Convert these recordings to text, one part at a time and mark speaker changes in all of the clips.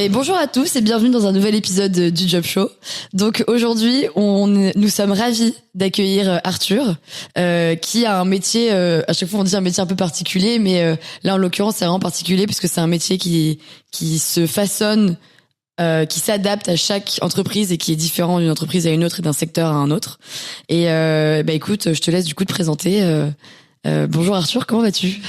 Speaker 1: Bonjour à tous et bienvenue dans un nouvel épisode du Job Show. Donc aujourd'hui, nous sommes ravis d'accueillir Arthur, qui a un métier, à chaque fois on dit un métier un peu particulier, mais là en l'occurrence c'est vraiment particulier puisque c'est un métier qui se façonne, qui s'adapte à chaque entreprise et qui est différent d'une entreprise à une autre et d'un secteur à un autre. Et écoute, je te laisse du coup te présenter. Bonjour Arthur, comment vas-tu?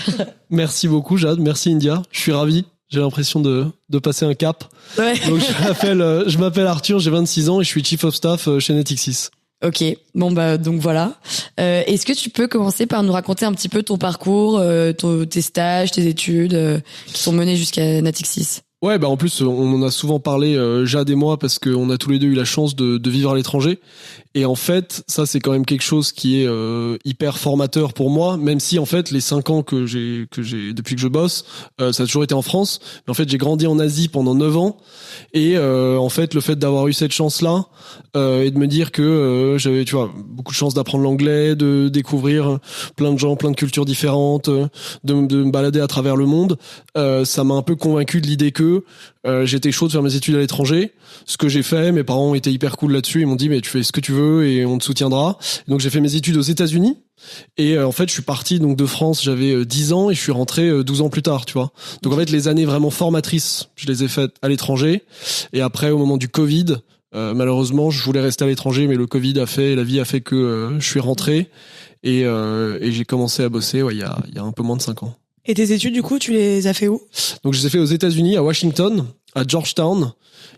Speaker 2: Merci beaucoup Jade, merci India, je suis ravi. J'ai l'impression de passer un cap.
Speaker 1: Ouais.
Speaker 2: Donc je m'appelle Arthur, j'ai 26 ans et je suis Chief of Staff chez Natixis.
Speaker 1: Ok, donc voilà. Est-ce que tu peux commencer par nous raconter un petit peu ton parcours, tes stages, tes études qui sont menées jusqu'à Natixis?
Speaker 2: Ouais, en plus on en a souvent parlé Jade et moi parce qu'on a tous les deux eu la chance de vivre à l'étranger. Et en fait, ça c'est quand même quelque chose qui est hyper formateur pour moi, même si en fait les 5 ans que j'ai depuis que je bosse, ça a toujours été en France. Mais en fait, j'ai grandi en Asie pendant 9 ans et en fait, le fait d'avoir eu cette chance-là et de me dire que j'avais beaucoup de chance d'apprendre l'anglais, de découvrir plein de gens, plein de cultures différentes, de me balader à travers le monde, ça m'a un peu convaincu de l'idée que j'étais chaud de faire mes études à l'étranger. Ce que j'ai fait, mes parents étaient hyper cool là-dessus, ils m'ont dit mais tu fais ce que tu veux et on te soutiendra. Donc j'ai fait mes études aux États-Unis et en fait je suis parti donc de France, j'avais 10 ans et je suis rentré 12 ans plus tard, tu vois. Donc en fait les années vraiment formatrices, je les ai faites à l'étranger et après au moment du Covid, malheureusement je voulais rester à l'étranger mais la vie a fait que je suis rentré et j'ai commencé à bosser il y a un peu moins de 5 ans.
Speaker 3: Et tes études, du coup, tu les as fait où?
Speaker 2: Donc, je les ai fait aux États-Unis, à Washington, à Georgetown,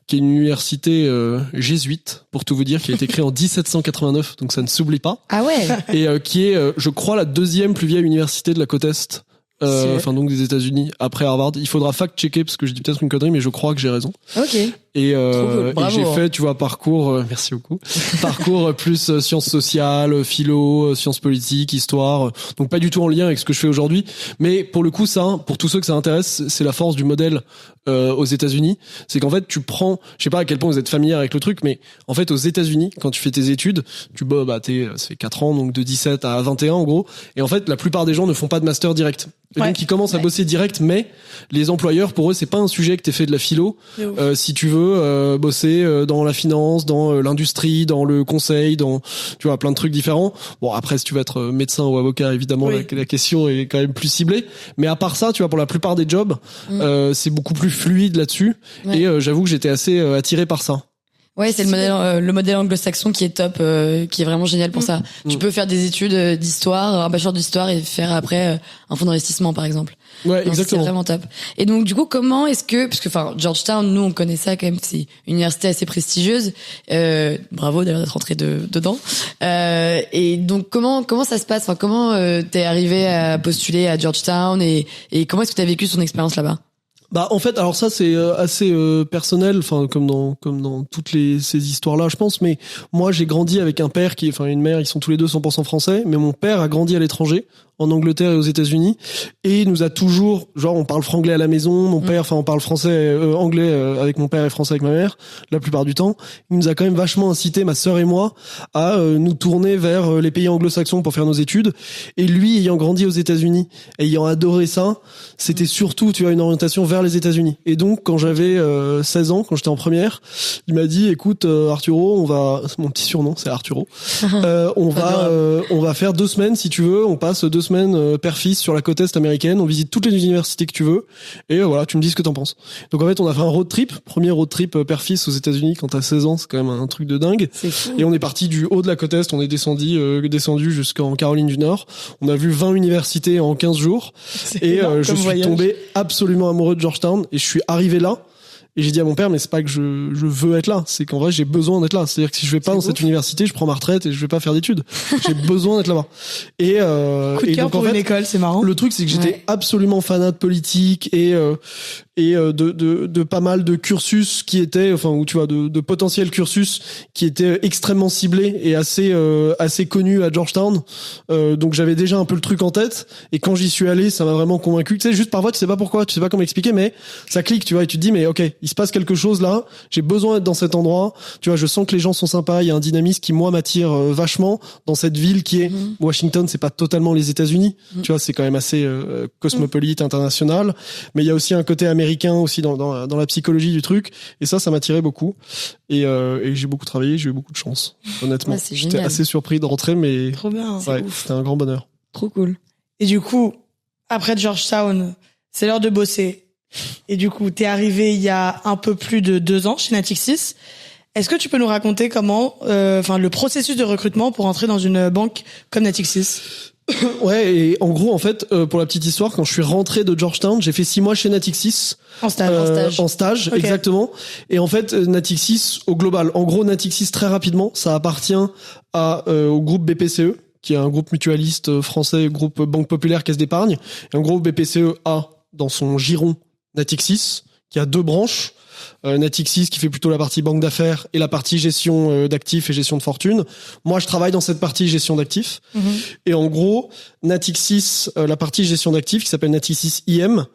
Speaker 2: qui est une université jésuite, pour tout vous dire, qui a été créée en 1789, donc ça ne s'oublie pas.
Speaker 1: Ah ouais.
Speaker 2: Et qui est, je crois, la deuxième plus vieille université de la côte Est. Donc des États-Unis après Harvard. Il faudra fact-checker parce que je dis peut-être une connerie, mais je crois que j'ai raison.
Speaker 1: Ok.
Speaker 2: Et j'ai fait, merci beaucoup. Parcours plus sciences sociales, philo, sciences politiques, histoire. Donc pas du tout en lien avec ce que je fais aujourd'hui. Mais pour le coup, ça, pour tous ceux que ça intéresse, c'est la force du modèle aux États-Unis. C'est qu'en fait, tu prends, je sais pas à quel point vous êtes familier avec le truc, mais en fait, aux États-Unis, quand tu fais tes études, ça fait 4 ans, donc de 17 à 21 en gros. Et en fait, la plupart des gens ne font pas de master direct. Et donc ils commencent à bosser direct, mais les employeurs, pour eux, c'est pas un sujet que t'aies fait de la philo. Si tu veux bosser dans la finance, dans l'industrie, dans le conseil, dans plein de trucs différents. Bon, après si tu veux être médecin ou avocat, évidemment la question est quand même plus ciblée. Mais à part ça, pour la plupart des jobs, c'est beaucoup plus fluide là-dessus. Ouais. Et j'avoue que j'étais assez attiré par ça.
Speaker 1: Ouais, c'est le modèle anglo-saxon qui est top, qui est vraiment génial pour ça. Tu peux faire des études d'histoire, un bachelor d'histoire et faire après un fonds d'investissement par exemple.
Speaker 2: Ouais,
Speaker 1: donc,
Speaker 2: exactement.
Speaker 1: C'est vraiment top. Et donc du coup, comment est-ce que, parce que Georgetown, nous on connaît ça quand même, c'est une université assez prestigieuse. Bravo d'ailleurs d'être rentré dedans. Et donc comment ça se passe? Comment t'es arrivé à postuler à Georgetown et comment est-ce que t'as vécu son expérience là-bas?
Speaker 2: En fait, alors ça c'est assez personnel, comme dans toutes ces histoires-là, je pense. Mais moi, j'ai grandi avec un père une mère. Ils sont tous les deux 100% français. Mais mon père a grandi à l'étranger, en Angleterre et aux États-Unis, et il nous a toujours, on parle franglais à la maison. Mon père, on parle français, anglais avec mon père et français avec ma mère. La plupart du temps, il nous a quand même vachement incité, ma sœur et moi, à nous tourner vers les pays anglo-saxons pour faire nos études. Et lui, ayant grandi aux États-Unis, ayant adoré ça, c'était surtout, une orientation vers les États-Unis. Et donc, quand j'avais 16 ans, quand j'étais en première, il m'a dit, écoute, Arturo, mon petit surnom, c'est Arturo, on va faire 2 semaines, si tu veux, on passe 2 semaines père-fils sur la côte Est américaine, on visite toutes les universités que tu veux, et voilà, tu me dis ce que t'en penses. Donc en fait, on a fait un road trip, premier road trip père-fils aux États-Unis quand t'as 16 ans, c'est quand même un truc de dingue.
Speaker 1: C'est fou.
Speaker 2: Et on est parti du haut de la côte Est, on est descendu jusqu'en Caroline du Nord. On a vu 20 universités en 15 jours, et je suis tombé absolument amoureux de Georgetown, et je suis arrivé là. Et j'ai dit à mon père, mais c'est pas que je veux être là, c'est qu'en vrai j'ai besoin d'être là. C'est-à-dire que si je vais pas dans cette université, je prends ma retraite et je vais pas faire d'études. J'ai besoin d'être là-bas. Et
Speaker 3: coup de cœur pour une école, c'est marrant.
Speaker 2: Le truc, c'est que j'étais absolument fanat de politique et de pas mal de cursus qui étaient, de potentiels cursus qui étaient extrêmement ciblés et assez connus à Georgetown. Donc j'avais déjà un peu le truc en tête. Et quand j'y suis allé, ça m'a vraiment convaincu. Tu sais, juste parfois, tu sais pas pourquoi, tu sais pas comment expliquer, mais ça clique, et tu te dis, mais ok, il se passe quelque chose là, j'ai besoin d'être dans cet endroit, tu vois, je sens que les gens sont sympas, il y a un dynamisme qui moi m'attire vachement dans cette ville qui est Washington, c'est pas totalement les États-Unis, tu vois, c'est quand même assez cosmopolite, international, mais il y a aussi un côté américain aussi dans la psychologie du truc, et ça m'attirait beaucoup, et j'ai beaucoup travaillé, j'ai eu beaucoup de chance, honnêtement. J'étais assez surpris de rentrer, mais
Speaker 3: trop bien,
Speaker 2: c'était un grand bonheur.
Speaker 3: Trop cool. Et du coup, après Georgetown, c'est l'heure de bosser. Et du coup, t'es arrivé il y a un peu plus de 2 ans chez Natixis. Est-ce que tu peux nous raconter comment, le processus de recrutement pour entrer dans une banque comme Natixis?
Speaker 2: Ouais, et en gros, en fait, pour la petite histoire, quand je suis rentré de Georgetown, j'ai fait 6 mois chez Natixis.
Speaker 3: En stage.
Speaker 2: En stage, okay. Exactement. Et en fait, Natixis, au global, Natixis, très rapidement, ça appartient au groupe BPCE, qui est un groupe mutualiste français, groupe Banque Populaire Caisse d'Épargne. Et en gros, BPCE a dans son giron Natixis, qui a 2 branches. Natixis qui fait plutôt la partie banque d'affaires et la partie gestion d'actifs et gestion de fortune. Moi, je travaille dans cette partie gestion d'actifs. Et en gros, Natixis, la partie gestion d'actifs qui s'appelle Natixis IM,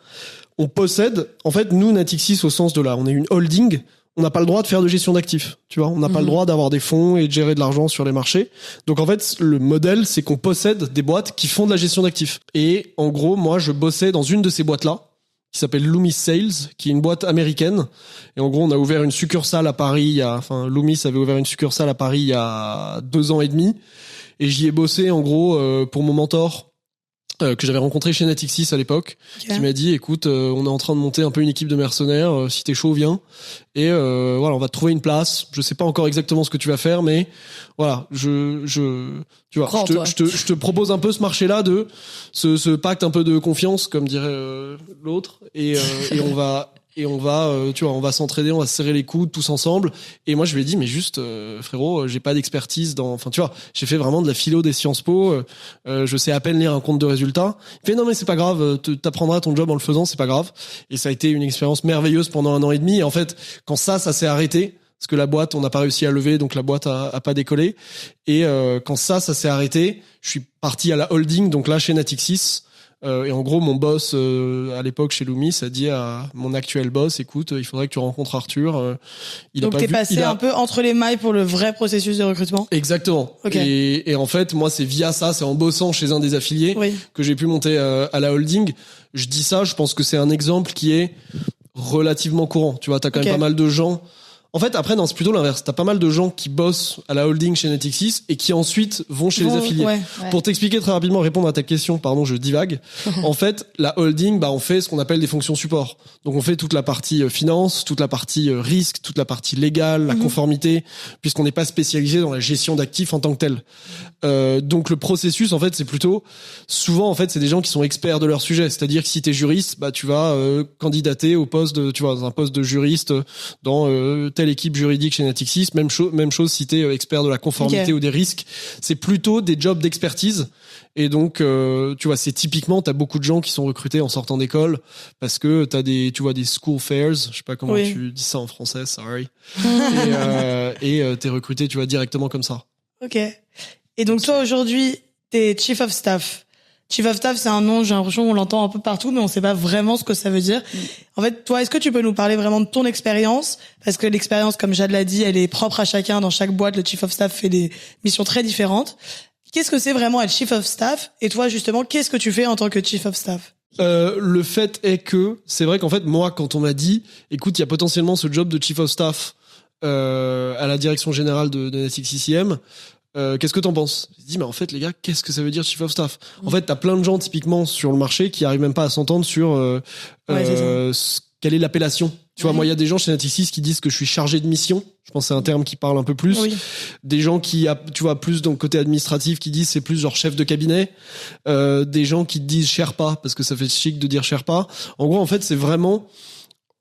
Speaker 2: on possède, en fait, nous, Natixis au sens de là, on est une holding. On n'a pas le droit de faire de gestion d'actifs, tu vois. On n'a pas le droit d'avoir des fonds et de gérer de l'argent sur les marchés. Donc en fait, le modèle, c'est qu'on possède des boîtes qui font de la gestion d'actifs. Et en gros, moi, je bossais dans une de ces boîtes-là, qui s'appelle Loomis Sales, qui est une boîte américaine. Et en gros, on a ouvert une succursale à Paris Loomis avait ouvert une succursale à Paris il y a 2 ans et demi. Et j'y ai bossé, en gros, pour mon mentor, que j'avais rencontré chez Natixis à l'époque, qui m'a dit, écoute, on est en train de monter un peu une équipe de mercenaires, si t'es chaud, viens. Et voilà, on va te trouver une place. Je sais pas encore exactement ce que tu vas faire, mais voilà, je te propose un peu ce marché-là de ce pacte un peu de confiance, comme dirait l'autre, et on va s'entraider, on va se serrer les coudes tous ensemble. Et moi, je lui ai dit, mais juste, frérot, j'ai pas d'expertise j'ai fait vraiment de la philo des Sciences Po, je sais à peine lire un compte de résultats. Il fait, non, mais c'est pas grave, t'apprendras ton job en le faisant, c'est pas grave. Et ça a été une expérience merveilleuse pendant 1 an et demi. Et en fait, quand ça s'est arrêté, parce que la boîte, on n'a pas réussi à lever, donc la boîte a pas décollé. Et quand ça s'est arrêté, je suis parti à la holding, donc là, chez Natixis. Et en gros, mon boss à l'époque chez Loomis a dit à mon actuel boss, écoute, il faudrait que tu rencontres Arthur.
Speaker 3: Donc t'es passé un peu entre les mailles pour le vrai processus de recrutement.
Speaker 2: Exactement. Okay. Et en fait, moi, c'est via ça, c'est en bossant chez un des affiliés que j'ai pu monter à la holding. Je dis ça, je pense que c'est un exemple qui est relativement courant. Tu vois, t'as quand même pas mal de gens. En fait, après, non, c'est plutôt l'inverse. T'as pas mal de gens qui bossent à la holding chez Natixis et qui ensuite vont chez les affiliés. Ouais. Pour t'expliquer très rapidement, répondre à ta question, pardon, je divague. En fait, la holding, on fait ce qu'on appelle des fonctions support. Donc, on fait toute la partie finance, toute la partie risque, toute la partie légale, la conformité, puisqu'on n'est pas spécialisé dans la gestion d'actifs en tant que tel. Donc, le processus, en fait, c'est plutôt, souvent, en fait, c'est des gens qui sont experts de leur sujet. C'est-à-dire que si t'es juriste, tu vas candidater au poste dans un poste de juriste dans telle équipe juridique chez Natixis, même chose si t'es expert de la conformité ou des risques, c'est plutôt des jobs d'expertise. Et donc tu vois, c'est typiquement, t'as beaucoup de gens qui sont recrutés en sortant d'école parce que t'as des school fairs, je sais pas comment tu dis ça en français, sorry. et t'es recruté, tu vois, directement comme ça.
Speaker 3: Ok. Et donc toi aujourd'hui, t'es Chief of Staff. Chief of Staff, c'est un nom, j'ai l'impression qu'on l'entend un peu partout, mais on sait pas vraiment ce que ça veut dire. En fait, toi, est-ce que tu peux nous parler vraiment de ton expérience? Parce que l'expérience, comme Jade l'a dit, elle est propre à chacun. Dans chaque boîte, le Chief of Staff fait des missions très différentes. Qu'est-ce que c'est vraiment être Chief of Staff? Et toi, justement, qu'est-ce que tu fais en tant que Chief of Staff?
Speaker 2: Le fait est que, c'est vrai qu'en fait, moi, quand on m'a dit, écoute, il y a potentiellement ce job de Chief of Staff, à la direction générale de Natixis IM, qu'est-ce que t'en penses? Je dis, mais en fait, les gars, qu'est-ce que ça veut dire Chief of Staff? En fait, t'as plein de gens, typiquement, sur le marché, qui arrivent même pas à s'entendre sur, quelle est l'appellation. Tu vois, moi, il y a des gens chez Natixis qui disent que je suis chargé de mission. Je pense que c'est un terme qui parle un peu plus. Des gens qui, tu vois, plus dans le côté administratif, qui disent c'est plus genre chef de cabinet. Des gens qui disent Sherpa, parce que ça fait chic de dire Sherpa. En gros, en fait, c'est vraiment,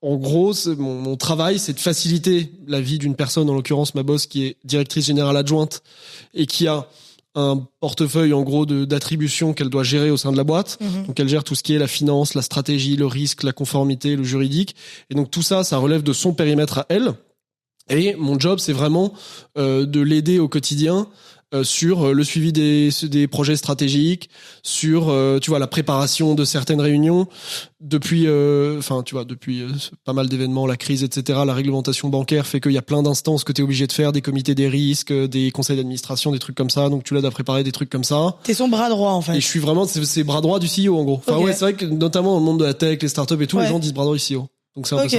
Speaker 2: mon travail, c'est de faciliter la vie d'une personne, en l'occurrence ma boss, qui est directrice générale adjointe et qui a un portefeuille en gros d'attributions qu'elle doit gérer au sein de la boîte. Donc elle gère tout ce qui est la finance, la stratégie, le risque, la conformité, le juridique. Et donc tout ça, ça relève de son périmètre à elle. Et mon job, c'est vraiment de l'aider au quotidien sur le suivi des projets stratégiques, sur tu vois la préparation de certaines réunions depuis pas mal d'événements, la crise, etc. La réglementation bancaire fait qu'il y a plein d'instances que tu es obligé de faire, des comités des risques, des conseils d'administration, des trucs comme ça. Donc tu l'aides à préparer des trucs comme ça.
Speaker 3: T'es son bras droit en fait.
Speaker 2: Et je suis vraiment c'est bras droit du CEO en gros. Enfin ouais, c'est vrai que notamment dans le monde de la tech, les startups et tout, les gens disent bras droit du CEO. Donc c'est un peu ça.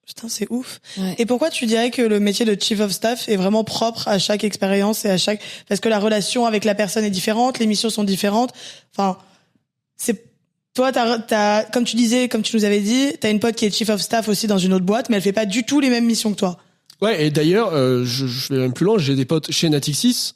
Speaker 3: Putain, c'est ouf.
Speaker 1: Ouais.
Speaker 3: Et pourquoi tu dirais que le métier de chief of staff est vraiment propre à chaque expérience et parce que la relation avec la personne est différente, les missions sont différentes. Enfin, toi, t'as, comme tu nous avais dit, t'as une pote qui est chief of staff aussi dans une autre boîte, mais elle fait pas du tout les mêmes missions que toi.
Speaker 2: Ouais, et d'ailleurs, je vais même plus loin, j'ai des potes chez Natixis,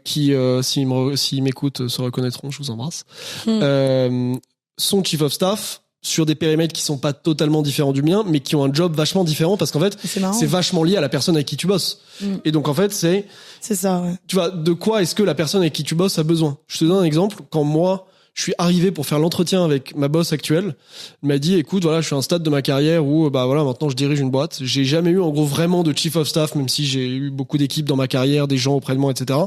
Speaker 2: qui, s'ils m'écoutent, se reconnaîtront, je vous embrasse, sont chief of staff, sur des périmètres qui sont pas totalement différents du mien, mais qui ont un job vachement différent parce qu'en fait, c'est vachement lié à la personne avec qui tu bosses. Et donc en fait, c'est
Speaker 3: ça, ouais.
Speaker 2: Tu vois, de quoi est-ce que la personne avec qui tu bosses a besoin? Je te donne un exemple. Quand moi, je suis arrivé pour faire l'entretien avec ma boss actuelle, elle m'a dit, écoute, voilà, je suis à un stade de ma carrière où, bah voilà, maintenant je dirige une boîte. J'ai jamais eu, en gros, vraiment de chief of staff, même si j'ai eu beaucoup d'équipes dans ma carrière, des gens auprès de moi, etc.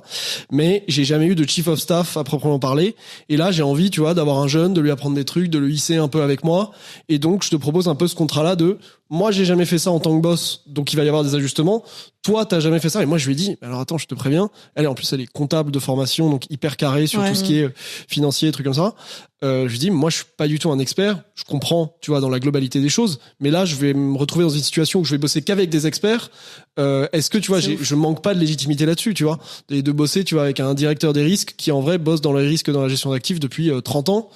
Speaker 2: Mais j'ai jamais eu de chief of staff à proprement parler. Et là, j'ai envie, tu vois, d'avoir un jeune, de lui apprendre des trucs, de le hisser un peu avec moi. Et donc, je te propose un peu ce contrat-là de, moi, j'ai jamais fait ça en tant que boss, donc il va y avoir des ajustements. Toi, t'as jamais fait ça. Et moi, je lui ai dit, alors attends, je te préviens. En plus, elle est comptable de formation, donc hyper carrée sur tout ce qui est financier, trucs comme ça. Je lui dis, moi, je suis pas du tout un expert. Je comprends, tu vois, dans la globalité des choses. Mais là, je vais me retrouver dans une situation où je vais bosser qu'avec des experts. Est-ce que, tu vois, je manque pas de légitimité là-dessus, tu vois, et de bosser, tu vois, avec un directeur des risques qui, en vrai, bosse dans les risques dans la gestion d'actifs depuis 30 ans.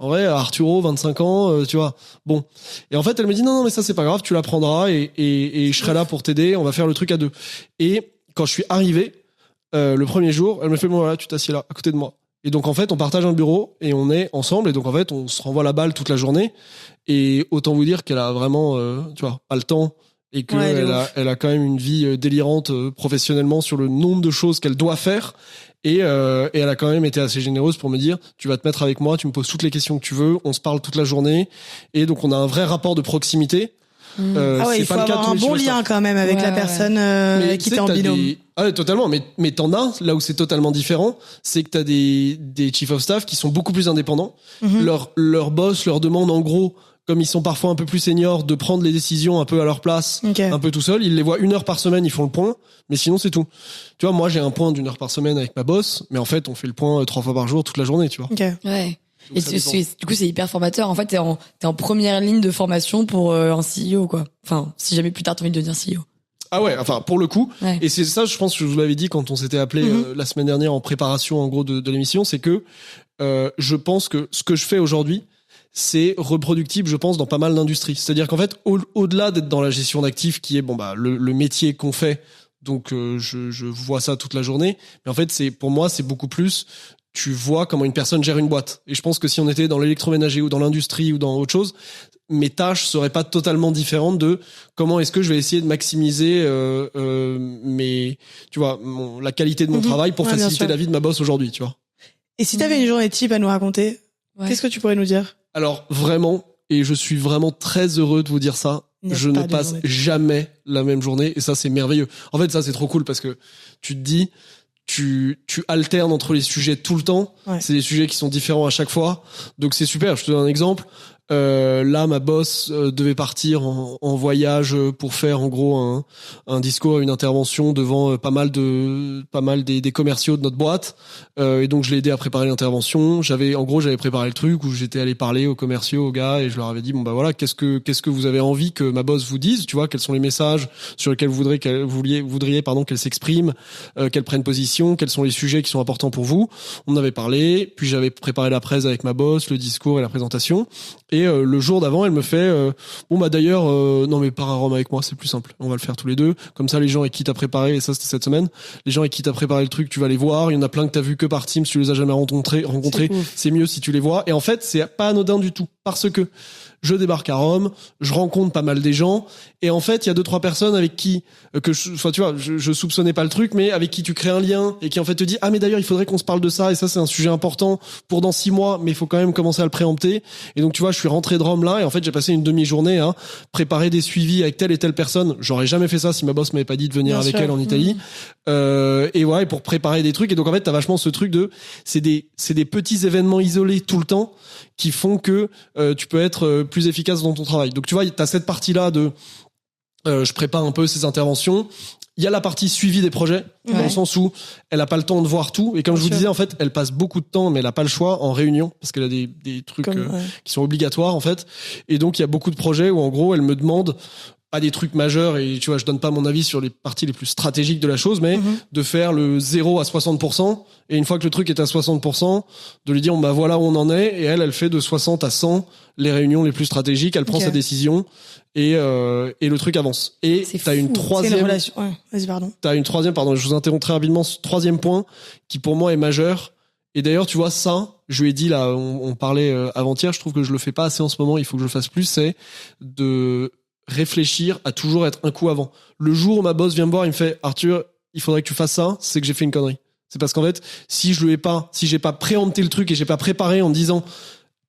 Speaker 2: En vrai, Arturo, 25 ans, tu vois. Bon. Et en fait, elle me dit, non, mais ça, c'est pas grave, tu l'apprendras et je serai là pour t'aider. On va faire le truc à deux. Et quand je suis arrivé, le premier jour, elle me fait, bon, voilà, tu t'assieds là, à côté de moi. Et donc, en fait, on partage un bureau et on est ensemble. Et donc, en fait, on se renvoie la balle toute la journée. Et autant vous dire qu'elle a vraiment, tu vois, pas le temps et qu'elle elle a quand même une vie délirante professionnellement sur le nombre de choses qu'elle doit faire. Et elle a quand même été assez généreuse pour me dire, tu vas te mettre avec moi, tu me poses toutes les questions que tu veux, on se parle toute la journée. Et donc, on a un vrai rapport de proximité.
Speaker 3: Il faut avoir un bon lien quand même avec la personne avec qui t'es en binôme.
Speaker 2: Ah, totalement. Mais t'en as, là où c'est totalement différent, c'est que t'as des chief of staff qui sont beaucoup plus indépendants. Leur boss leur demande, en gros, comme ils sont parfois un peu plus seniors, de prendre les décisions un peu à leur place, un peu tout seul. Ils les voient 1 heure par semaine, ils font le point. Mais sinon, c'est tout. Tu vois, moi, j'ai un point d'1 heure par semaine avec ma boss, mais en fait, on fait le point 3 fois par jour, toute la journée, tu vois.
Speaker 1: Ouais. Et du coup, c'est hyper formateur. En fait, t'es en première ligne de formation pour un CEO, quoi. Enfin, si jamais plus tard t'as envie de devenir CEO.
Speaker 2: Ah ouais, enfin, pour le coup. Ouais. Et c'est ça, je pense que je vous l'avais dit quand on s'était appelé la semaine dernière en préparation, en gros, de l'émission, c'est que je pense que ce que je fais aujourd'hui, c'est reproductible, je pense, dans pas mal d'industries. C'est-à-dire qu'en fait, au-delà d'être dans la gestion d'actifs, qui est le métier qu'on fait, donc je vois ça toute la journée, mais en fait, pour moi, c'est beaucoup plus... Tu vois comment une personne gère une boîte. Et je pense que si on était dans l'électroménager ou dans l'industrie ou dans autre chose, mes tâches seraient pas totalement différentes de comment est-ce que je vais essayer de maximiser la qualité de mon travail pour faciliter la vie de ma boss aujourd'hui, tu vois.
Speaker 3: Et si t'avais une journée type à nous raconter, qu'est-ce que tu pourrais nous dire? Alors,
Speaker 2: vraiment, et je suis vraiment très heureux de vous dire ça, je ne passe jamais la même journée et ça, c'est merveilleux. En fait, ça, c'est trop cool parce que tu te dis... Tu alternes entre les sujets tout le temps. Ouais. C'est des sujets qui sont différents à chaque fois. Donc c'est super. Je te donne un exemple. Là, ma boss devait partir en voyage pour faire en gros un discours, une intervention devant pas mal des commerciaux de notre boîte. Et donc je l'ai aidé à préparer l'intervention. J'avais préparé le truc où j'étais allé parler aux commerciaux, aux gars, et je leur avais dit bon bah voilà, qu'est-ce que vous avez envie que ma boss vous dise, tu vois, quels sont les messages sur lesquels vous voudriez qu'elle s'exprime, qu'elle prenne position, quels sont les sujets qui sont importants pour vous. On en avait parlé, puis j'avais préparé la presse avec ma boss, le discours et la présentation. Et le jour d'avant, elle me fait bon bah d'ailleurs non mais pars à Rome avec moi, c'est plus simple. On va le faire tous les deux. Comme ça, les gens avec qui t'as préparé, et ça c'était cette semaine, les gens avec qui t'as préparé le truc, tu vas les voir. Il y en a plein que t'as vu que par Teams, tu les as jamais rencontrés. C'est mieux si tu les vois. Et en fait, c'est pas anodin du tout parce que je débarque à Rome, je rencontre pas mal des gens, et en fait, il y a 2-3 personnes avec qui, je soupçonnais pas le truc, mais avec qui tu crées un lien, et qui en fait te dit, ah mais d'ailleurs, il faudrait qu'on se parle de ça, et ça c'est un sujet important pour dans 6 mois, mais il faut quand même commencer à le préempter. Et donc tu vois, je suis rentré de Rome là, et en fait j'ai passé une demi-journée à préparer des suivis avec telle et telle personne. J'aurais jamais fait ça si ma boss m'avait pas dit de venir avec elle en Italie. Et ouais, pour préparer des trucs. Et donc en fait, t'as vachement ce truc de, c'est des petits événements isolés tout le temps qui font que tu peux être plus efficace dans ton travail. Donc tu vois, t'as cette partie-là de je prépare un peu ces interventions. Il y a la partie suivi des projets, dans le sens où elle a pas le temps de voir tout. Et comme je vous disais, en fait, elle passe beaucoup de temps, mais elle a pas le choix en réunion, parce qu'elle a des trucs qui sont obligatoires, en fait. Et donc, il y a beaucoup de projets où, en gros, elle me demande pas des trucs majeurs, et tu vois, je donne pas mon avis sur les parties les plus stratégiques de la chose, mais de faire le 0 à 60%. Et une fois que le truc est à 60%, de lui dire, bah voilà où on en est. Et elle fait de 60 à 100 les réunions les plus stratégiques. Elle prend sa décision. Et le truc avance. Et t'as une troisième.
Speaker 3: C'est une relation. Ouais. Vas-y, pardon.
Speaker 2: T'as une troisième, pardon, je vous interromps très rapidement. Ce troisième point, qui pour moi est majeur. Et d'ailleurs, tu vois, ça, je lui ai dit là, on parlait avant-hier, je trouve que je le fais pas assez en ce moment, il faut que je le fasse plus, c'est de réfléchir à toujours être un coup avant. Le jour où ma boss vient me voir, il me fait, Arthur, il faudrait que tu fasses ça, c'est que j'ai fait une connerie. C'est parce qu'en fait, si j'ai pas préempté le truc et j'ai pas préparé en me disant,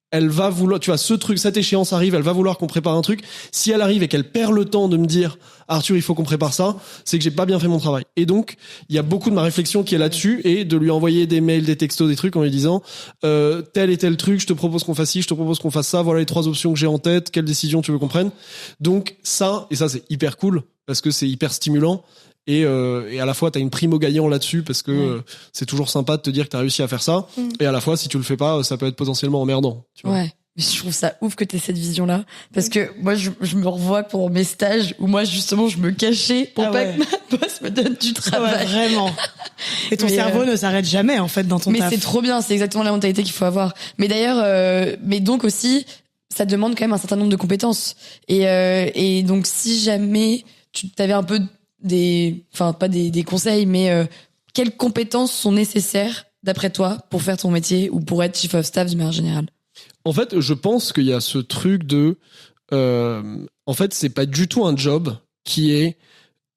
Speaker 2: elle va vouloir, tu vois, ce truc, cette échéance arrive, elle va vouloir qu'on prépare un truc. Si elle arrive et qu'elle perd le temps de me dire, Arthur, il faut qu'on prépare ça, c'est que j'ai pas bien fait mon travail. Et donc, il y a beaucoup de ma réflexion qui est là-dessus, et de lui envoyer des mails, des textos, des trucs en lui disant, tel et tel truc, je te propose qu'on fasse ci, je te propose qu'on fasse ça, voilà les 3 options que j'ai en tête, quelle décision tu veux qu'on prenne. Donc, ça, c'est hyper cool, parce que c'est hyper stimulant. Et à la fois t'as une prime au gagnant là-dessus, parce que c'est toujours sympa de te dire que t'as réussi à faire ça, et à la fois si tu le fais pas, ça peut être potentiellement emmerdant, tu vois.
Speaker 1: Ouais, mais je trouve ça ouf que t'aies cette vision-là, parce que moi je me revois pendant mes stages où moi justement je me cachais pour pas que ma boss me donne du travail.
Speaker 3: Ouais, vraiment. Et ton cerveau ne s'arrête jamais en fait dans ton taf.
Speaker 1: Mais c'est trop bien, c'est exactement la mentalité qu'il faut avoir. Mais d'ailleurs, mais donc aussi ça demande quand même un certain nombre de compétences, et donc si jamais tu t'avais un peu pas des conseils, mais quelles compétences sont nécessaires d'après toi pour faire ton métier ou pour être chief of staff de manière générale?
Speaker 2: En fait, je pense qu'il y a ce truc de, en fait, c'est pas du tout un job qui est,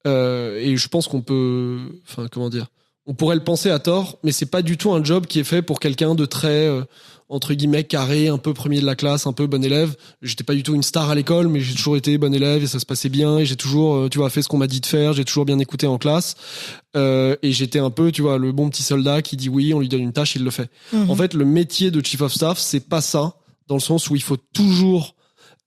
Speaker 2: et je pense qu'on peut, on pourrait le penser à tort, mais c'est pas du tout un job qui est fait pour quelqu'un de très entre guillemets carré, un peu premier de la classe, un peu bon élève. J'étais pas du tout une star à l'école, mais j'ai toujours été bon élève et ça se passait bien, et j'ai toujours fait ce qu'on m'a dit de faire, j'ai toujours bien écouté en classe, et j'étais un peu le bon petit soldat qui dit oui, on lui donne une tâche, il le fait. En fait, le métier de chief of staff, c'est pas ça, dans le sens où il faut toujours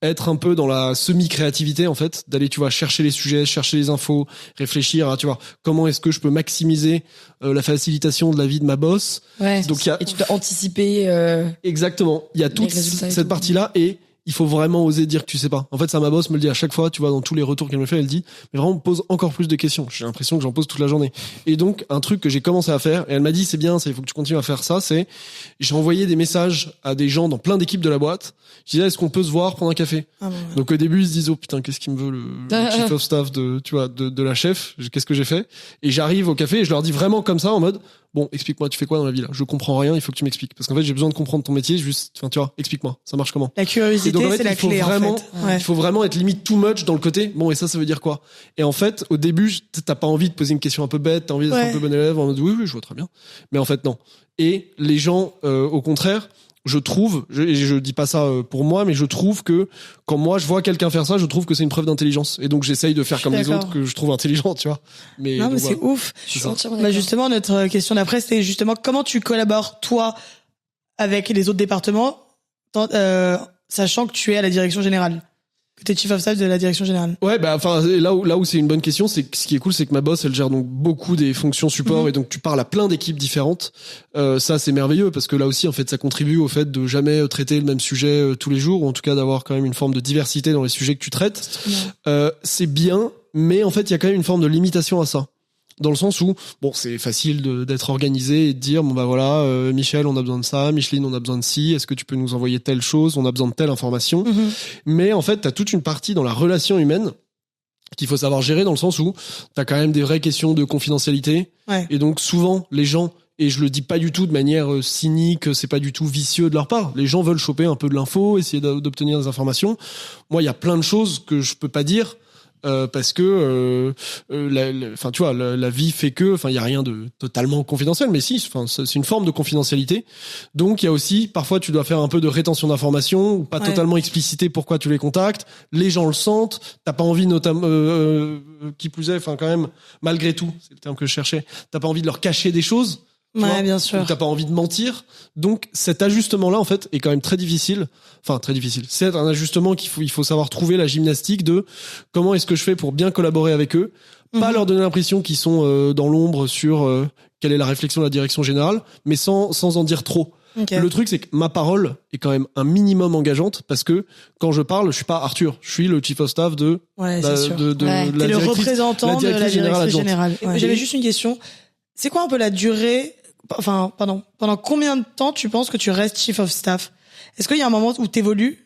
Speaker 2: être un peu dans la semi-créativité, en fait, d'aller, chercher les sujets, chercher les infos, réfléchir à, comment est-ce que je peux maximiser la facilitation de la vie de ma boss.
Speaker 1: Ouais. Donc, et tu dois anticiper.
Speaker 2: Exactement. Il y a toute cette partie-là, et il faut vraiment oser dire que tu sais pas. En fait, ça, ma boss me le dit à chaque fois, dans tous les retours qu'elle me fait, elle dit, mais vraiment, me pose encore plus de questions. J'ai l'impression que j'en pose toute la journée. Et donc, un truc que j'ai commencé à faire, et elle m'a dit, c'est bien, il faut que tu continues à faire ça, c'est, j'ai envoyé des messages à des gens dans plein d'équipes de la boîte. Je disais, est-ce qu'on peut se voir prendre un café? Donc, au début, ils se disent, oh putain, qu'est-ce qu'il me veut, le chief of staff de la chef? Qu'est-ce que j'ai fait? Et j'arrive au café et je leur dis vraiment comme ça, en mode, bon, explique-moi, tu fais quoi dans la vie là? Je comprends rien, il faut que tu m'expliques. Parce qu'en fait, j'ai besoin de comprendre ton métier, explique-moi, ça marche comment?
Speaker 3: La curiosité, donc, en fait, c'est la clé, en fait.
Speaker 2: Il faut vraiment être limite too much dans le côté, bon, et ça veut dire quoi? Et en fait, au début, t'as pas envie de poser une question un peu bête, t'as envie d'être un peu bon élève, en mode, oui, je vois très bien. Mais en fait, non. Et les gens, au contraire, je trouve, je dis pas ça pour moi, mais je trouve que quand moi je vois quelqu'un faire ça, je trouve que c'est une preuve d'intelligence. Et donc j'essaye de faire comme les autres que je trouve intelligents, tu vois. Mais
Speaker 3: non, mais c'est ouf. Justement, notre question d'après, c'était justement comment tu collabores toi avec les autres départements, sachant que tu es à la direction générale. Que t'es chief of staff de la direction générale.
Speaker 2: Ouais, là où c'est une bonne question, c'est que ce qui est cool, c'est que ma boss, elle gère donc beaucoup des fonctions support, et donc tu parles à plein d'équipes différentes. Ça, c'est merveilleux, parce que là aussi, en fait, ça contribue au fait de jamais traiter le même sujet tous les jours, ou en tout cas d'avoir quand même une forme de diversité dans les sujets que tu traites. C'est bien, mais en fait, il y a quand même une forme de limitation à ça. Dans le sens où, bon, c'est facile d'être organisé et de dire, bon bah voilà, Michel, on a besoin de ça, Micheline, on a besoin de ci, est-ce que tu peux nous envoyer telle chose, on a besoin de telle information. Mais en fait, t'as toute une partie dans la relation humaine qu'il faut savoir gérer, dans le sens où t'as quand même des vraies questions de confidentialité. Et donc souvent, les gens et je le dis pas du tout de manière cynique, c'est pas du tout vicieux de leur part. Les gens veulent choper un peu de l'info, essayer d'obtenir des informations. Moi, il y a plein de choses que je peux pas dire parce que enfin tu vois, la vie fait que, enfin il y a rien de totalement confidentiel, mais si, enfin c'est une forme de confidentialité. Donc il y a aussi parfois tu dois faire un peu de rétention d'informations, ou pas totalement expliciter pourquoi tu les contactes. Les gens le sentent. T'as pas envie notamment qui plus est, enfin quand même malgré tout, c'est le terme que je cherchais. T'as pas envie de leur cacher des choses.
Speaker 3: Ouais, bien sûr.
Speaker 2: T'as pas envie de mentir. Donc, cet ajustement-là, en fait, est quand même très difficile. Enfin, très difficile. C'est un ajustement il faut savoir trouver la gymnastique de comment est-ce que je fais pour bien collaborer avec eux. Pas leur donner l'impression qu'ils sont dans l'ombre sur quelle est la réflexion de la direction générale, mais sans en dire trop. Okay. Le truc, c'est que ma parole est quand même un minimum engageante parce que quand je parle, je suis pas Arthur. Je suis le chief of staff de
Speaker 3: la
Speaker 2: directrice,
Speaker 3: le représentant de la directrice générale. Ouais. J'avais juste une question. C'est quoi un peu la durée, enfin, pardon, pendant combien de temps tu penses que tu restes chief of staff? Est-ce qu'il y a un moment où t'évolues?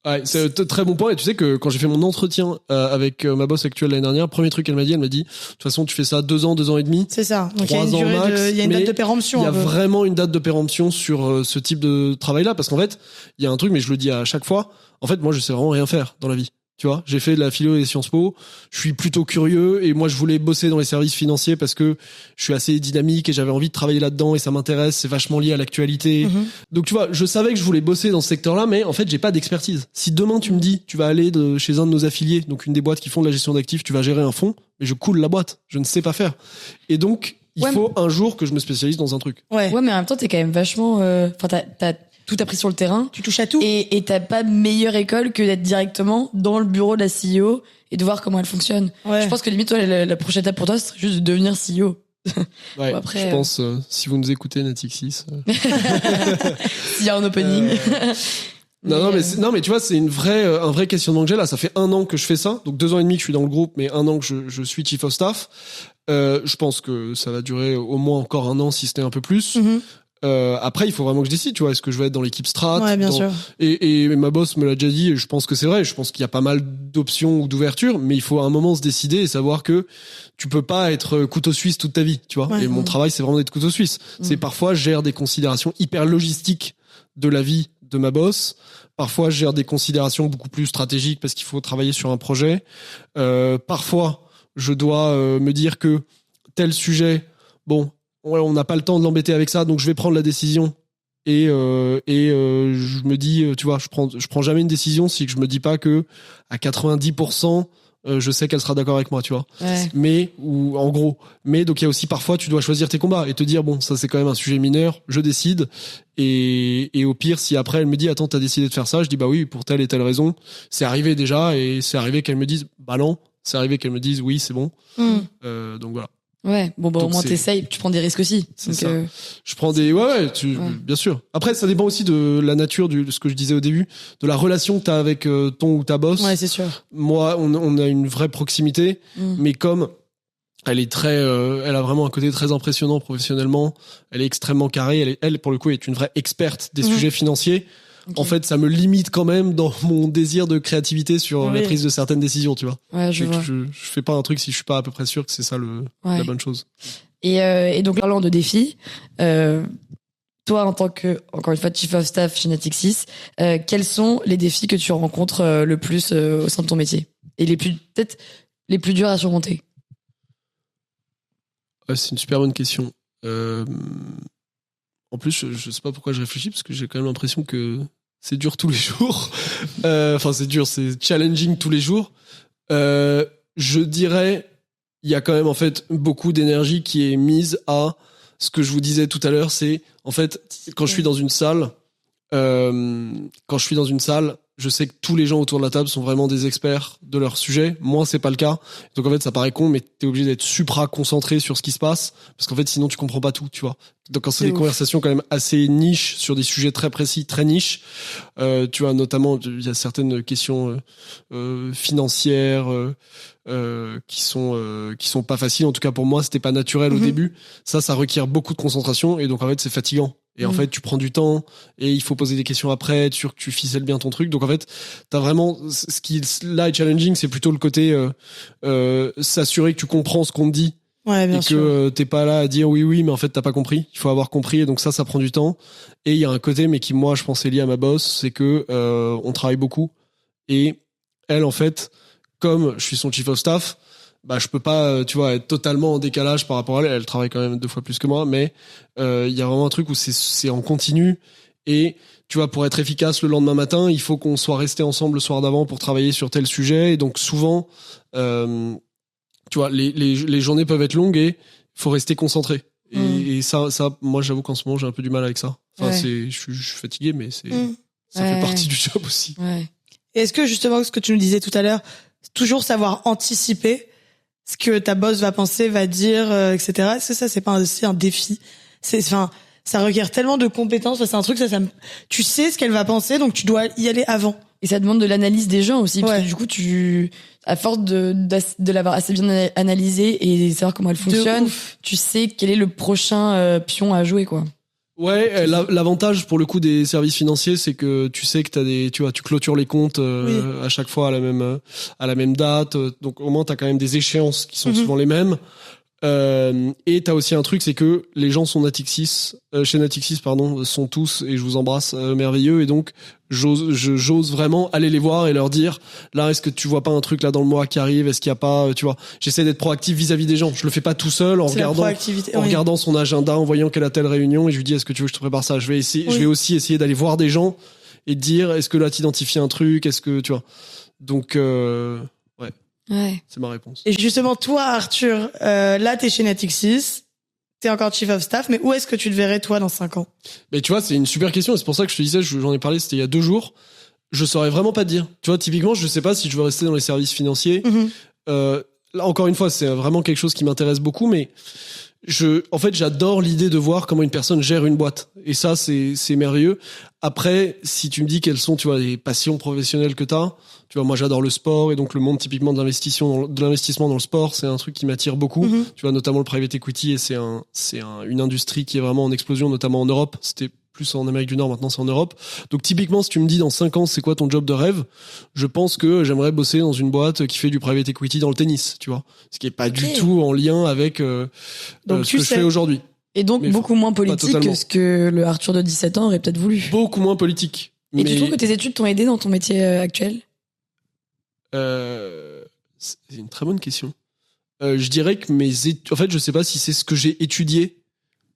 Speaker 2: Ouais, c'est un très bon point. Et tu sais que quand j'ai fait mon entretien avec ma boss actuelle l'année dernière, premier truc qu'elle m'a dit, de toute façon, tu fais ça 2 ans et demi.
Speaker 3: C'est ça. Donc il y a une durée il y a une date de péremption.
Speaker 2: Il y a vraiment une date de péremption sur ce type de travail-là, parce qu'en fait, il y a un truc, mais je le dis à chaque fois. En fait, moi, je sais vraiment rien faire dans la vie. Tu vois, j'ai fait de la philo et des Sciences Po. Je suis plutôt curieux et moi je voulais bosser dans les services financiers parce que je suis assez dynamique et j'avais envie de travailler là-dedans et ça m'intéresse, c'est vachement lié à l'actualité. Donc tu vois, je savais que je voulais bosser dans ce secteur-là, mais en fait j'ai pas d'expertise. Si demain tu me dis tu vas aller chez un de nos affiliés, donc une des boîtes qui font de la gestion d'actifs, tu vas gérer un fonds, mais je coule la boîte, je ne sais pas faire. Et donc il faut un jour que je me spécialise dans un truc.
Speaker 1: Ouais, mais en même temps t'es quand même vachement, enfin t'as tout appris sur le terrain.
Speaker 3: Tu touches à tout.
Speaker 1: Et t'as pas meilleure école que d'être directement dans le bureau de la CEO et de voir comment elle fonctionne. Ouais. Je pense que limite, toi, la prochaine étape pour toi, c'est juste de devenir CEO.
Speaker 2: Ouais, après, je pense, si vous nous écoutez, Natixis.
Speaker 1: S'il y a un opening.
Speaker 2: Non, mais tu vois, c'est un vrai questionnement que j'ai là. Ça fait 1 an que je fais ça. Donc 2 ans et demi que je suis dans le groupe, mais 1 an que je suis chief of staff. Je pense que ça va durer au moins encore 1 an, si c'était un peu plus. Après, il faut vraiment que je décide, tu vois, est-ce que je vais être dans l'équipe strat?
Speaker 3: Ouais, bien sûr.
Speaker 2: Et ma boss me l'a déjà dit, et je pense que c'est vrai, je pense qu'il y a pas mal d'options ou d'ouvertures, mais il faut à un moment se décider et savoir que tu peux pas être couteau suisse toute ta vie, tu vois. Et mon travail, c'est vraiment d'être couteau suisse. C'est parfois, je gère des considérations hyper logistiques de la vie de ma boss. Parfois, je gère des considérations beaucoup plus stratégiques parce qu'il faut travailler sur un projet. Parfois, je dois me dire que tel sujet, bon, on n'a pas le temps de l'embêter avec ça, donc je vais prendre la décision. Et je me dis, tu vois, je prends jamais une décision si je me dis pas que à 90%, je sais qu'elle sera d'accord avec moi, tu vois. Ouais. Mais en gros, donc il y a aussi parfois tu dois choisir tes combats et te dire bon, ça c'est quand même un sujet mineur, je décide. Et au pire, si après elle me dit attends, t'as décidé de faire ça, je dis bah oui, pour telle et telle raison. C'est arrivé déjà et c'est arrivé qu'elle me dise bah non. C'est arrivé qu'elle me dise oui, c'est bon. Donc voilà.
Speaker 1: Ouais, bon bah au moins t'essayes, tu prends des risques aussi.
Speaker 2: C'est ça. Je prends des bien sûr. Après ça dépend aussi de la nature de ce que je disais au début, de la relation que t'as avec ton ou ta boss.
Speaker 3: Ouais, c'est sûr.
Speaker 2: Moi, on a une vraie proximité, mais comme elle est elle a vraiment un côté très impressionnant professionnellement, elle est extrêmement carrée, elle pour le coup est une vraie experte des sujets financiers. Okay. En fait, ça me limite quand même dans mon désir de créativité sur la prise de certaines décisions, tu vois.
Speaker 1: Ouais, je
Speaker 2: fais pas un truc si je suis pas à peu près sûr que c'est ça la bonne chose.
Speaker 1: Et donc, parlant de défis, toi, en tant que, encore une fois, chief of staff chez Natixis, quels sont les défis que tu rencontres le plus au sein de ton métier? Et peut-être les plus durs à surmonter?
Speaker 2: C'est une super bonne question. En plus, je sais pas pourquoi je réfléchis, parce que j'ai quand même l'impression que c'est dur tous les jours. Enfin, c'est dur, c'est challenging tous les jours. Je dirais, il y a quand même en fait beaucoup d'énergie qui est mise à ce que je vous disais tout à l'heure, c'est en fait quand je suis dans une salle, je sais que tous les gens autour de la table sont vraiment des experts de leur sujet. Moi, c'est pas le cas. Donc en fait, ça paraît con, mais t'es obligé d'être supra concentré sur ce qui se passe, parce qu'en fait, sinon tu comprends pas tout, tu vois. Donc quand c'est des conversations quand même assez niches sur des sujets très précis, très niches, tu vois, notamment il y a certaines questions financières qui sont pas faciles. En tout cas pour moi, c'était pas naturel au début. Ça requiert beaucoup de concentration et donc en fait c'est fatigant. Et en fait, tu prends du temps et il faut poser des questions après, être sûr que tu ficelles bien ton truc. Donc en fait, t'as vraiment ce qui là est challenging, c'est plutôt le côté s'assurer que tu comprends ce qu'on te dit.
Speaker 3: Ouais, bien
Speaker 2: et
Speaker 3: sûr.
Speaker 2: que t'es pas là à dire oui, mais en fait t'as pas compris. Il faut avoir compris, et donc ça prend du temps. Et il y a un côté, mais qui moi je pense est lié à ma boss, c'est que on travaille beaucoup et elle en fait, comme je suis son chief of staff, bah je peux pas, tu vois, être totalement en décalage par rapport à elle. Elle travaille quand même 2 fois plus que moi, mais il y a vraiment un truc où c'est en continu et tu vois, pour être efficace le lendemain matin, il faut qu'on soit resté ensemble le soir d'avant pour travailler sur tel sujet. Et donc souvent, tu vois, les journées peuvent être longues et il faut rester concentré. Et ça, moi, j'avoue qu'en ce moment, j'ai un peu du mal avec ça. Enfin, je suis fatigué, mais ça fait partie du job aussi.
Speaker 1: Ouais.
Speaker 3: Et est-ce que justement, ce que tu nous disais tout à l'heure, toujours savoir anticiper ce que ta boss va penser, va dire, etc. Est-ce que ça, c'est pas aussi un défi? Enfin, ça requiert tellement de compétences. C'est un truc, tu sais ce qu'elle va penser, donc tu dois y aller avant.
Speaker 1: Et ça demande de l'analyse des gens aussi, parce que du coup, à force de l'avoir assez bien analysé et savoir comment elle fonctionne, tu sais quel est le prochain pion à jouer, quoi.
Speaker 2: Ouais, l'avantage pour le coup des services financiers, c'est que tu sais que tu clôtures les comptes à chaque fois à la même date. Donc au moins t'as quand même des échéances qui sont souvent les mêmes. Et t'as aussi un truc, c'est que les gens sont chez Natixis, sont tous, et je vous embrasse, merveilleux. Et donc j'ose vraiment aller les voir et leur dire, là, est-ce que tu vois pas un truc là dans le mois qui arrive? Est-ce qu'il y a pas, tu vois, j'essaie d'être proactif vis-à-vis des gens. Je le fais pas tout seul en regardant son agenda, en voyant qu'elle a telle réunion, et je lui dis, est-ce que tu veux que je te prépare ça? Je vais aussi essayer d'aller voir des gens et de dire, est-ce que là t'identifies un truc? Est-ce que, tu vois, donc ouais, c'est ma réponse.
Speaker 3: Et justement, toi, Arthur, là, t'es chez Natixis, t'es encore chief of staff, mais où est-ce que tu te verrais, toi, dans 5 ans?
Speaker 2: Mais tu vois, c'est une super question, et c'est pour ça que je te disais, j'en ai parlé, c'était il y a 2 jours. Je saurais vraiment pas te dire. Tu vois, typiquement, je sais pas si je veux rester dans les services financiers. Là, encore une fois, c'est vraiment quelque chose qui m'intéresse beaucoup, mais en fait, j'adore l'idée de voir comment une personne gère une boîte. Et ça, c'est merveilleux. Après, si tu me dis quelles sont, tu vois, les passions professionnelles que t'as, tu vois, moi, j'adore le sport, et donc le monde, typiquement, de l'investissement dans le sport, c'est un truc qui m'attire beaucoup. Tu vois, notamment le private equity, et c'est une industrie qui est vraiment en explosion, notamment en Europe. C'était plus en Amérique du Nord, maintenant c'est en Europe. Donc typiquement, si tu me dis dans 5 ans, c'est quoi ton job de rêve? Je pense que j'aimerais bosser dans une boîte qui fait du private equity dans le tennis, tu vois. Ce qui est pas du tout en lien avec ce que je fais aujourd'hui.
Speaker 1: Et donc beaucoup moins politique que ce que le Arthur de 17 ans aurait peut-être voulu.
Speaker 2: Beaucoup moins politique.
Speaker 1: Et tu trouves que tes études t'ont aidé dans ton métier actuel?
Speaker 2: C'est une très bonne question. Je dirais que en fait, je sais pas si c'est ce que j'ai étudié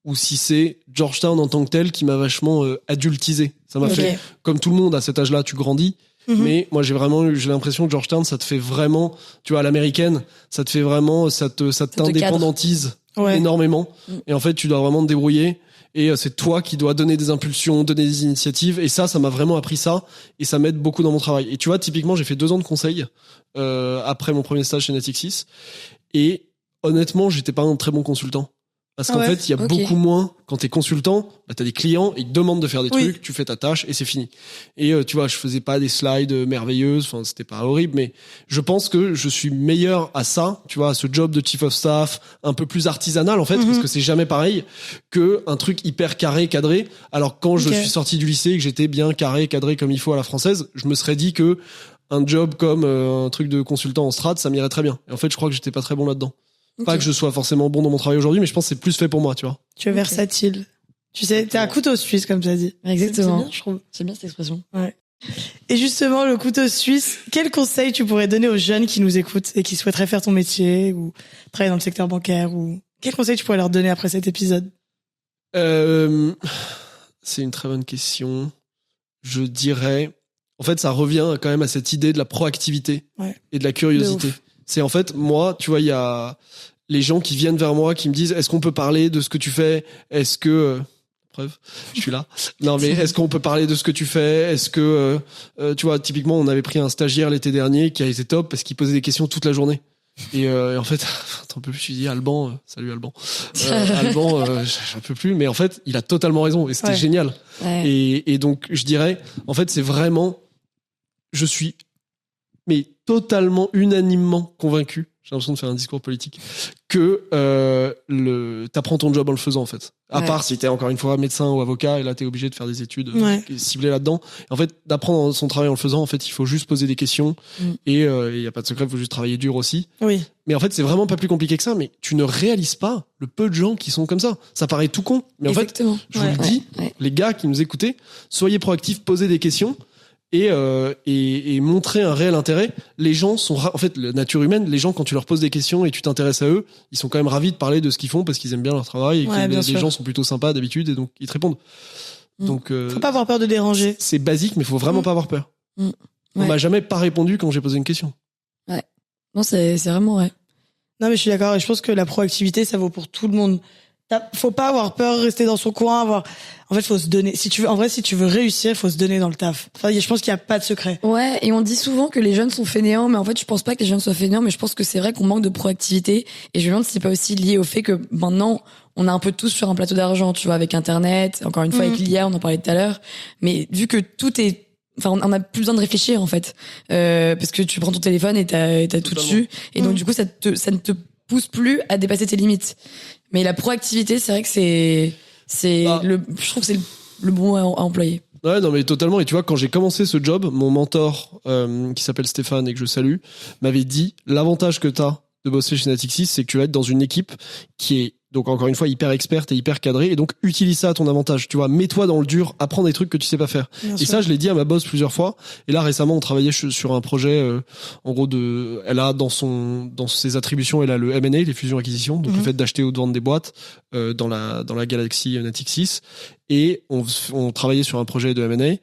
Speaker 2: ou si c'est Georgetown en tant que tel qui m'a vachement adultisé. Ça m'a fait, comme tout le monde à cet âge-là, tu grandis. Mais moi, j'ai l'impression que Georgetown, ça te fait vraiment, tu vois, à l'américaine, ça te fait vraiment, ça t'indépendantise énormément. Et en fait, tu dois vraiment te débrouiller. Et c'est toi qui dois donner des impulsions, donner des initiatives. Et ça m'a vraiment appris ça. Et ça m'aide beaucoup dans mon travail. Et tu vois, typiquement, j'ai fait 2 ans de conseil après mon premier stage chez Natixis. Et honnêtement, j'étais pas un très bon consultant. Parce qu'en fait, il y a beaucoup moins, quand t'es consultant, bah, t'as des clients, ils te demandent de faire des trucs, tu fais ta tâche et c'est fini. Et tu vois, je faisais pas des slides merveilleuses, enfin, c'était pas horrible, mais je pense que je suis meilleur à ça, tu vois, à ce job de chief of staff, un peu plus artisanal, en fait, parce que c'est jamais pareil que un truc hyper carré, cadré. Alors, quand je suis sorti du lycée et que j'étais bien carré, cadré comme il faut à la française, je me serais dit que un job comme un truc de consultant en strat, ça m'irait très bien. Et en fait, je crois que j'étais pas très bon là-dedans. Pas que je sois forcément bon dans mon travail aujourd'hui, mais je pense que c'est plus fait pour moi, tu vois.
Speaker 3: Tu es versatile. Tu sais, t'es un couteau suisse, comme t'as dit.
Speaker 1: Exactement.
Speaker 3: C'est bien, je trouve.
Speaker 1: C'est bien cette expression.
Speaker 3: Ouais. Et justement, le couteau suisse, quel conseil tu pourrais donner aux jeunes qui nous écoutent et qui souhaiteraient faire ton métier ou travailler dans le secteur bancaire ou quel conseil tu pourrais leur donner après cet épisode?
Speaker 2: C'est une très bonne question. Je dirais, en fait, ça revient quand même à cette idée de la proactivité et de la curiosité. C'est en fait, moi, tu vois, il y a les gens qui viennent vers moi, qui me disent, est-ce qu'on peut parler de ce que tu fais? Est-ce que, preuve, je suis là. Non, mais est-ce qu'on peut parler de ce que tu fais? Est-ce que, tu vois, typiquement, on avait pris un stagiaire l'été dernier qui a été top parce qu'il posait des questions toute la journée. Et en fait, un peu plus, je lui dis, Alban, salut Alban. Alban, j'en peux plus, mais en fait, il a totalement raison et c'était génial. Et donc, je dirais, en fait, c'est vraiment, je suis mais totalement unanimement convaincus, j'ai l'impression de faire un discours politique, que t'apprends ton job en le faisant en fait. À part si t'es encore une fois médecin ou avocat, et là t'es obligé de faire des études ciblées là-dedans. En fait, d'apprendre son travail en le faisant, en fait, il faut juste poser des questions et il y a pas de secret, il faut juste travailler dur aussi.
Speaker 3: Oui.
Speaker 2: Mais en fait, c'est vraiment pas plus compliqué que ça. Mais tu ne réalises pas le peu de gens qui sont comme ça. Ça paraît tout con, mais en fait, je vous le dis, les gars qui nous écoutez, soyez proactifs, posez des questions. Et montrer un réel intérêt. Les gens sont, en fait, la nature humaine, les gens, quand tu leur poses des questions et tu t'intéresses à eux, ils sont quand même ravis de parler de ce qu'ils font parce qu'ils aiment bien leur travail et que les gens sont plutôt sympas d'habitude et donc ils te répondent. Donc,
Speaker 3: faut pas avoir peur de déranger.
Speaker 2: C'est basique, mais faut vraiment pas avoir peur. On m'a jamais pas répondu quand j'ai posé une question.
Speaker 1: Ouais. Non, c'est vraiment vrai.
Speaker 3: Non, mais je suis d'accord et je pense que la proactivité, ça vaut pour tout le monde. Faut pas avoir peur, rester dans son coin, en fait, faut se donner. Si tu veux réussir, faut se donner dans le taf. Enfin, je pense qu'il y a pas de secret.
Speaker 1: Ouais, et on dit souvent que les jeunes sont fainéants, mais en fait, je pense pas que les jeunes soient fainéants, mais je pense que c'est vrai qu'on manque de proactivité. Et je me demande si c'est pas aussi lié au fait que maintenant, on a un peu tous sur un plateau d'argent, tu vois, avec Internet, encore une fois, avec l'IA, on en parlait tout à l'heure. Mais vu que tout est, enfin, on a plus besoin de réfléchir, en fait. Parce que tu prends ton téléphone et t'as tout dessus. Et donc, du coup, ça ne te pousse plus à dépasser tes limites. Mais la proactivité, c'est vrai que je trouve que c'est le bon à employer.
Speaker 2: Ouais, non, mais totalement. Et tu vois, quand j'ai commencé ce job, mon mentor, qui s'appelle Stéphane et que je salue, m'avait dit, l'avantage que t'as de bosser chez Natixis, c'est que tu vas être dans une équipe qui est, donc encore une fois, hyper experte et hyper cadrée, et donc utilise ça à ton avantage. Tu vois, mets-toi dans le dur, apprends des trucs que tu sais pas faire. Bien sûr. Ça, je l'ai dit à ma boss plusieurs fois. Et là, récemment, on travaillait sur un projet, en gros elle a dans ses attributions, elle a le M&A, les fusions-acquisitions, donc le fait d'acheter ou de vendre des boîtes dans la galaxie Natixis. Et on travaillait sur un projet de M&A.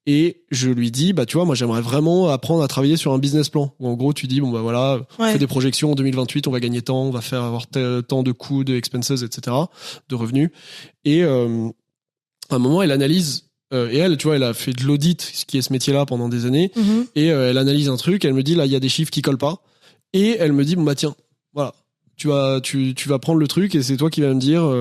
Speaker 2: Et je lui dis, bah, tu vois, moi, j'aimerais vraiment apprendre à travailler sur un business plan. Où en gros, tu dis, bon, bah, voilà, on fait des projections en 2028, on va gagner tant, on va avoir tant de coûts, de expenses, etc., de revenus. Et, à un moment, elle analyse, et elle, tu vois, elle a fait de l'audit, ce qui est ce métier-là pendant des années. Et, elle analyse un truc, elle me dit, là, il y a des chiffres qui collent pas. Et elle me dit, bon, bah, tiens, voilà. Tu vas prendre le truc et c'est toi qui vas me dire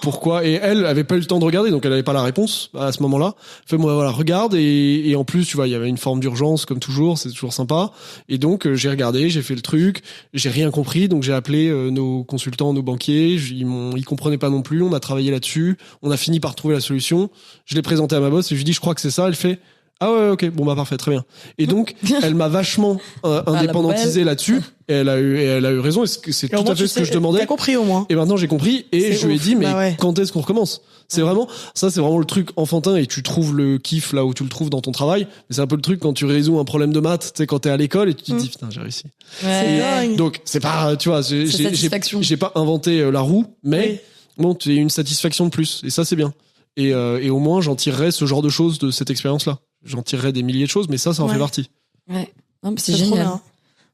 Speaker 2: pourquoi. Et elle avait pas eu le temps de regarder, donc elle avait pas la réponse à ce moment-là. Fais-moi, voilà, regarde. Et en plus, tu vois, il y avait une forme d'urgence comme toujours, c'est toujours sympa. Et donc j'ai regardé, j'ai fait le truc, j'ai rien compris, donc j'ai appelé nos consultants, nos banquiers. Ils comprenaient pas non plus. On a travaillé là-dessus. On a fini par trouver la solution. Je l'ai présenté à ma boss et je lui dis, je crois que c'est ça. Elle fait, ah ouais, ok, bon bah parfait, très bien. Et donc elle m'a vachement indépendantisé là-dessus. Et elle a eu raison. Et c'est tout à fait ce que je demandais.
Speaker 3: T'as compris au moins.
Speaker 2: Et maintenant j'ai compris. Et je lui ai dit, mais quand est-ce qu'on recommence? C'est vraiment ça, c'est vraiment le truc enfantin. Et tu trouves le kiff là où tu le trouves dans ton travail. Mais c'est un peu le truc quand tu résous un problème de maths, tu sais, quand t'es à l'école et tu te dis putain, j'ai réussi.
Speaker 3: C'est dingue.
Speaker 2: Donc c'est pas, tu vois, j'ai pas inventé la roue, mais bon, tu as une satisfaction de plus. Et ça c'est bien. Et au moins j'en tirerai ce genre de choses de cette expérience-là. J'en tirerai des milliers de choses, mais ça en fait partie.
Speaker 1: Ouais. Non, mais c'est génial.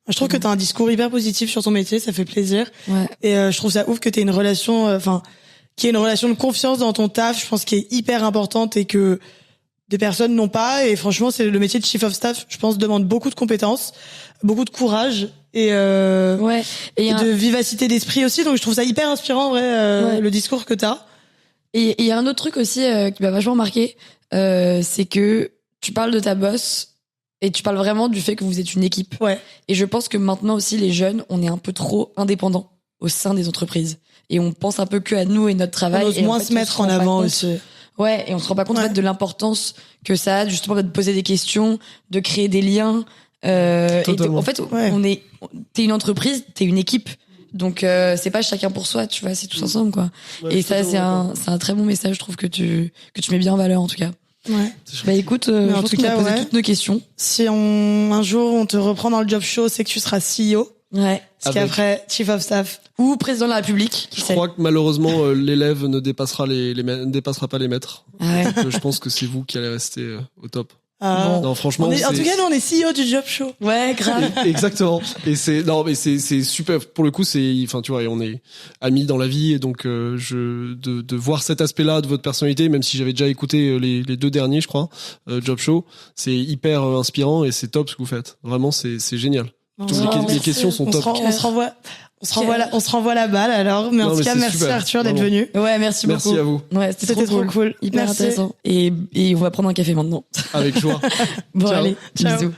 Speaker 3: Je trouve que t'as un discours hyper positif sur ton métier, ça fait plaisir. Ouais. Et je trouve ça ouf que t'aies une relation, qu'il y ait une relation de confiance dans ton taf. Je pense qu'il est hyper importante et que des personnes n'ont pas. Et franchement, c'est le métier de chief of staff. Je pense demande beaucoup de compétences, beaucoup de courage et de vivacité d'esprit aussi. Donc je trouve ça hyper inspirant, en vrai, le discours que t'as.
Speaker 1: Et il y a un autre truc aussi qui m'a vachement marqué, c'est que tu parles de ta boss et tu parles vraiment du fait que vous êtes une équipe. Ouais. Et je pense que maintenant aussi, les jeunes, on est un peu trop indépendants au sein des entreprises. Et on pense un peu que à nous et notre travail.
Speaker 3: On ose moins se mettre en avant aussi.
Speaker 1: Ouais, et on se rend pas compte en fait, de l'importance que ça a, justement, de poser des questions, de créer des liens. En fait, t'es une entreprise, t'es une équipe. Donc c'est pas chacun pour soi, tu vois, c'est tous ensemble, quoi. Ouais, et ça, c'est un très bon message, je trouve, que tu mets bien en valeur, en tout cas. Ouais. Bah écoute, je pense qu'on a posé toutes nos questions.
Speaker 3: Si un jour on te reprend dans le job show, c'est que tu seras CEO.
Speaker 1: Ouais.
Speaker 3: Parce qu'après, chief of staff.
Speaker 1: Ou président de la République.
Speaker 2: Je crois que malheureusement, l'élève ne dépassera pas les maîtres. Ah ouais. Donc, je pense que c'est vous qui allez rester au top. Non, franchement,
Speaker 3: en tout cas, nous, on est CEO du job show.
Speaker 1: Ouais, grave.
Speaker 2: Exactement. Et c'est super. Pour le coup, enfin, tu vois, on est amis dans la vie, et donc, de voir cet aspect-là de votre personnalité, même si j'avais déjà écouté les 2 derniers, je crois, job show, c'est hyper inspirant et c'est top ce que vous faites. Vraiment, c'est génial. Les questions sont top.
Speaker 3: On se renvoie la balle alors. Mais en tout cas, merci super. Arthur d'être venu.
Speaker 1: Ouais, merci beaucoup.
Speaker 2: Merci à vous.
Speaker 1: Ouais, c'était trop cool. Hyper intéressant. Et on va prendre un café maintenant.
Speaker 2: Avec joie.
Speaker 1: Bon,
Speaker 2: ciao.
Speaker 1: Allez,
Speaker 3: ciao.
Speaker 1: Bisous.